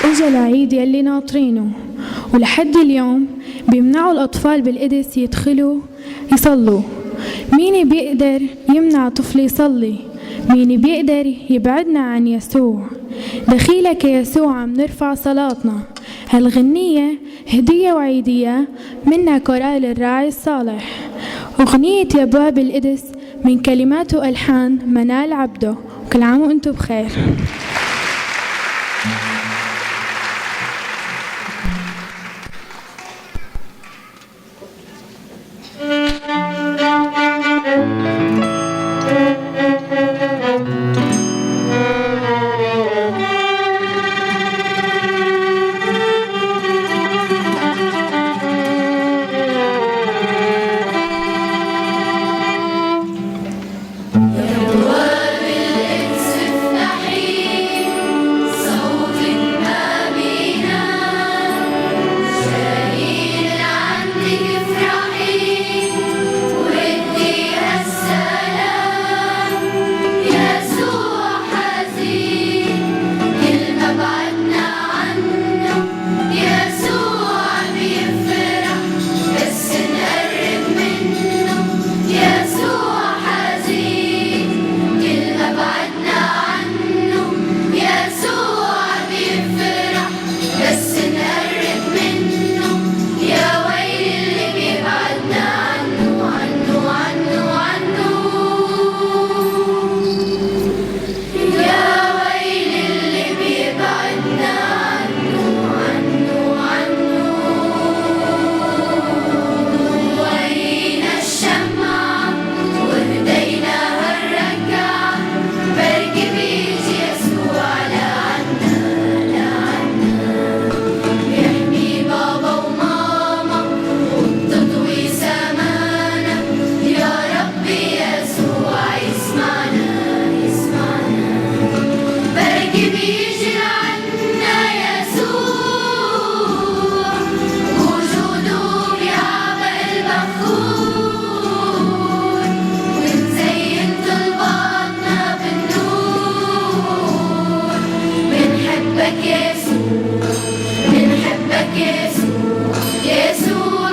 اجا العيد يلي ناطرينه، ولحد اليوم بيمنعوا الأطفال بالقدس يدخلوا يصلوا. مين بيقدر يمنع طفل يصلي؟ مين بيقدر يبعدنا عن يسوع؟ دخيلك يا يسوع عم نرفع صلاتنا. هالغنية هدية وعيدية منا كورال الراعي الصالح. أغنية يا باب القدس من كلمات وألحان منال عبده. كل عام وأنتم بخير. يسوع